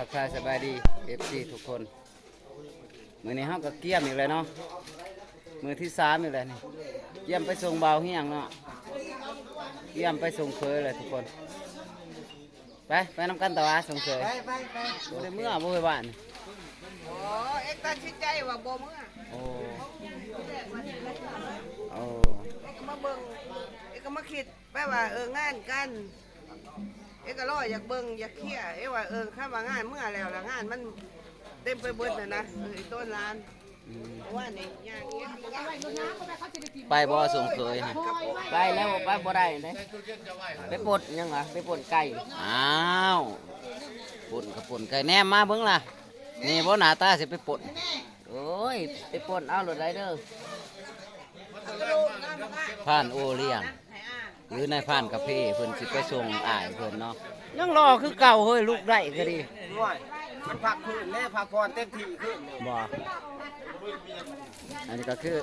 กทายสบายดี FC ทุกคนมื้อนี้เฮาก็เกี่ยมอีกแล้วเนาะมื้อที่3อีกแล้วนี่เกี่ยมไปส่งเบาเฮียงเนาะเกี่ยมไปส่งเคยเลยทุกคนไปนำกันต่อส่งเคยไปบ่ได้เมื่อบ่ไปบ้านโอ้เอ็กตัดสินใจว่าบ่มื้อโอ้โอ้ เอ็กก็มาเบิ่งเอ็กก็มาคิดไปว่างานกันเอ็กก็รออยากเบิ่งอยากเคลียร์เอ็กว่าถ้าว่างานเมื่อแล้วล่ะงานมันเต็มไปเบิดน่ะนะต้นร้านว่านี่ย่างเงี้ย ไปบ่ส่งเคยฮะไปแล้วไปบ่ได้เด้ไปปลดยังวะไปปลดไก่อ้าวปลดกับปลดไก่แนมมาเบิ่งล่ะนี่บ่หน้าตาสิไปปลดโอ้ยไปปลดเอารถไรเด้อผ่านโอเลี้ยงหรือในผ่านกาแฟเพิ่นสิไปส่งอ้ายเพิ่นเนาะยังรอคือเก่าเฮ้ยลูกได้ก็ดีด้วยมันพักคืนแน่พักผ่อนเต็มที่ขึ้นบ่อันนี้ก็คือ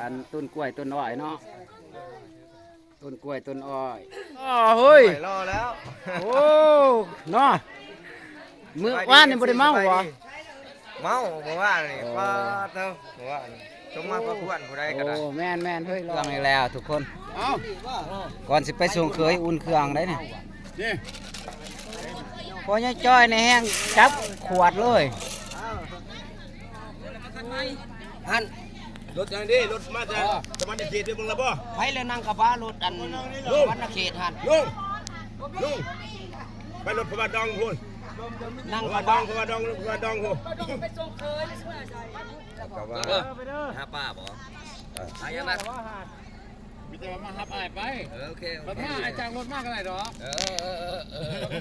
อันต้นกล้วยต้นอ้อยเนาะต้นกล้วยต้นอ้อยอ๋อเฮ้ยรอแล้วโอ้เนาะมื้อวานนี่บ่ได้เมาบ่เมาบ่ว่านี่ป้าเต้าบ่ว่าจงมาประกวนผู้ใดก็ได้โอ้แม่นเฮ้ยลองอีกแล้วทุกคนเอ้าก่อนสิไปส่งเคยอุ่นเครื่องได้นี่พอยังจ้อยในแห้งจับขวดเลยฮันรถอย่างนี้รถมาจากสมันเขตที่มึงละบ่ไปแล้วนั่งกับบ้ารถอันวัดนาเขตหันลุงไปรถพระบาทดองพูนนั่งพระบาทดองพระบาทดองพูนหาป้าบ่หายังไงมีแต่มาหับอ้ายไปโอเครถมาไอ้จากรถมากอะไรหรอ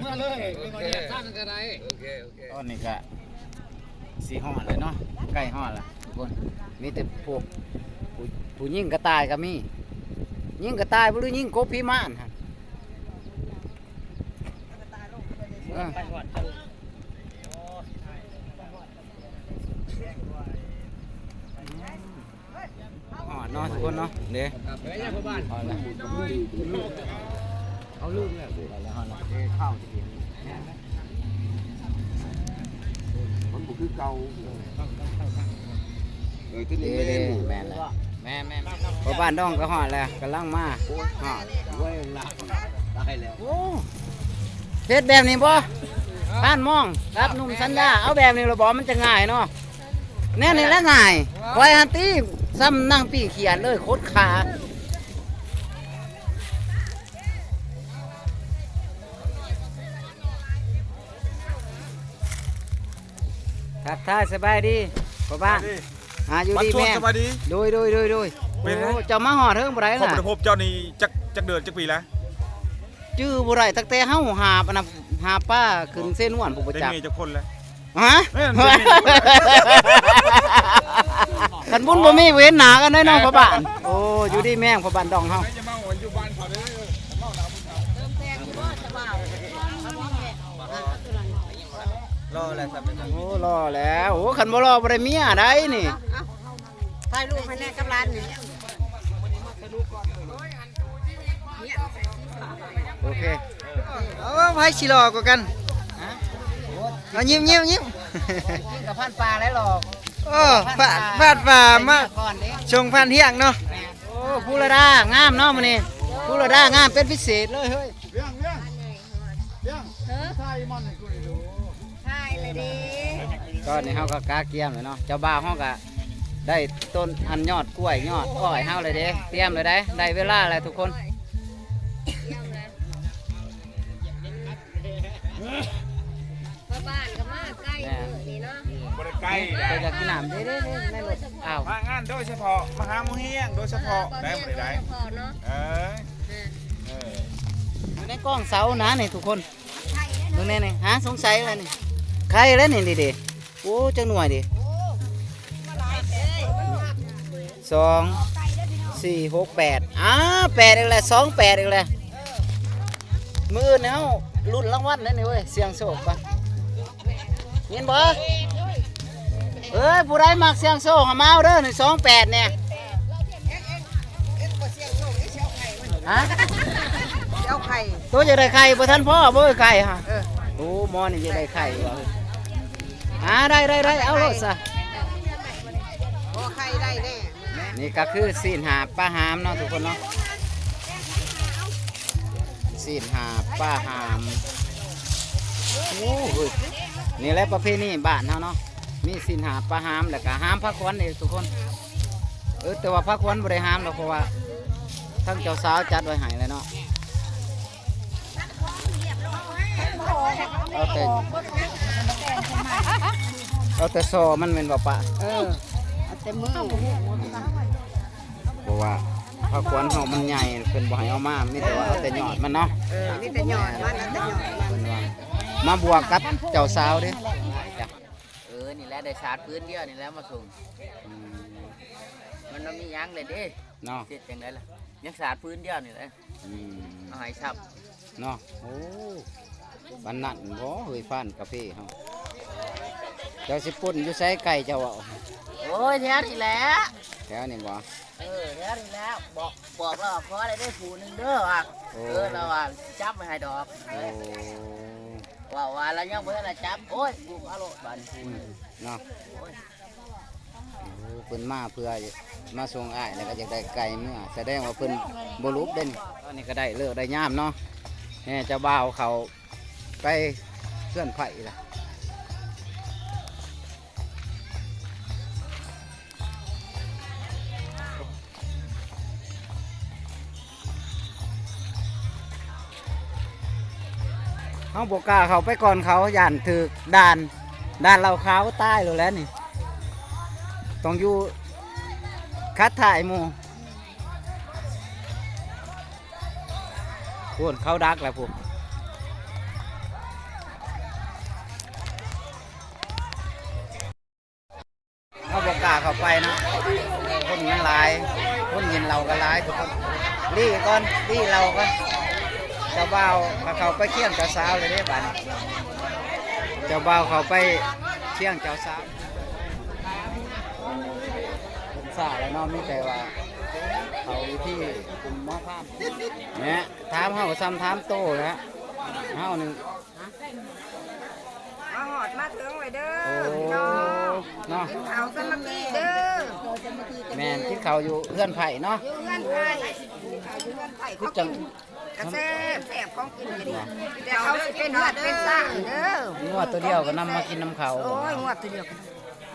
เมื่อเลยเมื่อเนี่ยสร้างกันไรโอเคตอนนี้ก็สีห่อเลยเนาะใกล้ห่อละทุกคนมีแต่พวกผู้ยิ่งกระต่ายก็มียิ่งกระต่ายบ่หรือยิ่งกบพี่ม่านฮะห่อเนาะทุกคนเนาะเด้เอาลูกเนี่ยแล้วห่อข้าวที่มันบุคือเก่าที่นี่แม่นเลยแม่พอบ้านดองก็ห่อแล้วกำลังมาห่อเว้ยละได้แล้วโอ้เฮ็ดแบบนี้บ่บ้านมองครับหนุ่มสัญญาเอาแบบนี้เราบอกมันจะง่ายเนาะแน่นี่ละง่ายไว้ฮันตี้ซ้ำนั่งปีเขียนเลยโคตรขาทักทายสบายดีพ่อบ้านอยู่ดีแม่โดยโอ้เจ้ามาหอดเทิงบ่ได้ล่ะขอบพบเจ้านี่จักเดือนจักปีแล้วจื้อบ่ได้ตั้งแต่เฮาหาอันน่ะหาป้าขึ้นเส้นหวานผู้ประจักษ์ได้เมียจักคนแล้วฮะคันบุญบ่มีเว้นหนากันได้เนาะพ่อบ้านโอ้อยู่ดีแม่งพ่อบ้านดองเฮารอแล้วครับ โอ้รอแล้วโอ้คันบ่รอบ่ได้เมียได้นี่ถ่ายรูปให้แน่กับร้านนี่โอเคไผสิรอกว่ากันเอายิ้มกับพันปลาแล้วหรอกฟาดป่ามาชงพันเที่ยงเนาะโอ้ผู้ละดางามเนาะมื้อนี้ผู้ละดางามเป็นพิเศษเลยเฮ้ยตอนนี้เฮาก็กาเกียมเลยเนาะเจ้าบ่าวเฮาก็ได้ต้นอันยอดกล้วยยอดอ้อยเฮาเลยเด้เตรียมเลยได้เวลาแล้วทุกคนบ้านก็มาใกล้นี่เนาะบ่ได้ใกล้ไปจากที่น้ำเด้ในรถอ้าวมางานโดยเฉพาะมหาโมเฮียงโดยเฉพาะได้บ่ได้อยู่ในกล้องเสานะนี่ทุกคนดูนี่ฮะสงสัยอะไรนี่ใครแล้วนี่ดิโอ้จังหน่วยดิ2 4 6 88อีกแล้ว28อีกแล้วมื้ออื่นเฮาลุ้นรางวัลนั่นนี่เว้ยเสียงโชคก่อนเห็นบ่ผู้ใดมักเสียงโชคมาเอาเด้อนี่28เนี่ยฮะ เอาไข่ ตัวจะได้ไข่บ่ทันพ่อบ่ไข่ฮะโ อ้หมอนี่จะได้ไข่บ่ได้เอาโลดซะ โอ้ไข่ได้แน่ นี่ก็คือซีนหาปลาหามเนาะทุกคนเนาะซีนหาปลาหามโอ้โหนี่แหละประเพณีบ้านเฮาเนาะมีซีนหาปลาหามแล้วก็หามพระควันเองทุกคนแต่ว่าพระควันบ่ได้หามหรอกเพราะว่าทั้งเจ้าสาวจัดไว้ให้เลยเนาะเอาแต่ซอมันเป็นบ่ปะ เอาแต่มือ เพราะว่าพระควันเฮามันใหญ่เป็นบ่ให้เอามามีแต่ว่าเอาแต่ยอดมันเนาะ นี่แต่หยอดมันแต่หยอดมัน เพิ่นว่ามาบวกกับเจ้าสาวเด้จ้ะ นี่แหละได้ชาร์จพื้นเดียวนี่แหล้วมาส่ง อืม มันไม่มีหยังเลยเด้ เนาะ เสร็จจังไดล่ะยังชาร์จพื้นเดียวนี่แหละ อืม เอาให้ชับ เนาะโอ้วันนั้นบ่เฮ้ยฟ้านกาแฟเฮาเจ้าสิปุ่นอยู่ไสไก่เจ้าเอา โอ้ยแท้นี่แหละ แถวนี้บ่ แท้นี่แล้วบอกเราขออะไรได้ผูหนึงเด้อว่ะเราว่าจับไม่ให้ดอก โอ้ ว่าเรายังบ่ได้จับโอ้ยกูเอาโลดบัด อืมเนาะโอ้เพิ่นมาเพื่อมาส่งอ้ายแล้วก็อยากได้ไก่เมื่อแสดงว่าเพิ่นบ่ลุบเด่นตอนนี้ก็ได้เลิกได้ยามเนาะแม่เจ้าบ่าวเขาไปเพื่อนไผ่ล่ะเขาบอกกล้าเขาไปก่อนเขาย่านถือด่านเราขาวใต้เลยแหล้วนี่ต้องอยู่คัดถ่ายหมูพูดเขาดักแล้วพูดเขาบอกกล้าเขาไปนะคนเงินหลายคนเงินเราก็หลายทุกคนรีก่อนรีเราก่อนเจ้าบ่าวเขาไปเคี่ยงเจ้าสาวเลยเด้บ้านเจ้าบ่าวเขาไปเคี่ยงเจ้าสาวผมทราบแล้วเนาะมีแต่ว่าเขาที่กลุ่มหม้อข้ามเนี่ยถามเขาซ้ำถามโตแล้วเขาหนึ่ง มาหอดมาถึงไว้เด้อ โอ้ พี่น้อง เนาะ กินข้าวสามัคคีเด้อ แม่นที่เขาอยู่เพื่อนไผ่เนาะ อยู่เงื่อนไผ่ข้าวอยู่เงื่อนไผ่ คือ เขา จัง กระแซ่บแซ่บของกินกันนี่แต่เขาสิเป็นเลือดเป็นซ่างเด้อ งวดตัวเดียวก็นำมากินน้ำเขา โอ้ยงวดตัวเดียว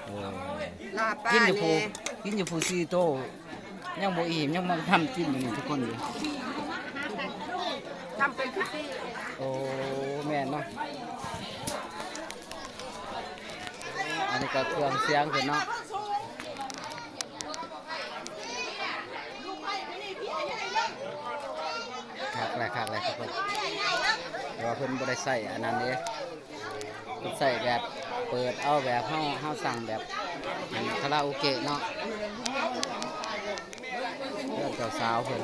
โอ้ย ลาป้า กินอยู่ นี่ กินอยู่ผู้ซีโตยังบ่อิ่มยังมาทำกินอยู่นี่ทุกคนอยู่ ทำเป็นพิธี โอ้แม่นเนาะอันนี้ก็เครื่องเสียงเพิ่นเนาะคักเลยทุกคนแต่ว่าเพิ่นบ่ได้ใส่อันนั้นเด้เพิ่นใส่แบบเปิดเอาแบบเฮาสั่งแบบคาราโอเกะเนาะเรื่องเจ้าสาวเพิ่น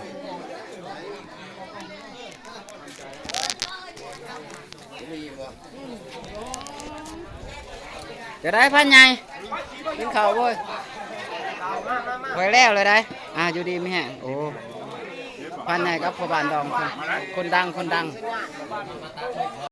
จะได้พันใหญ่กินข้าวบ่ยไว้แล้วเลยได้อยู่ดีไหมฮะโอ้พันใหญ่กับพ่อบ้านดองคนดัง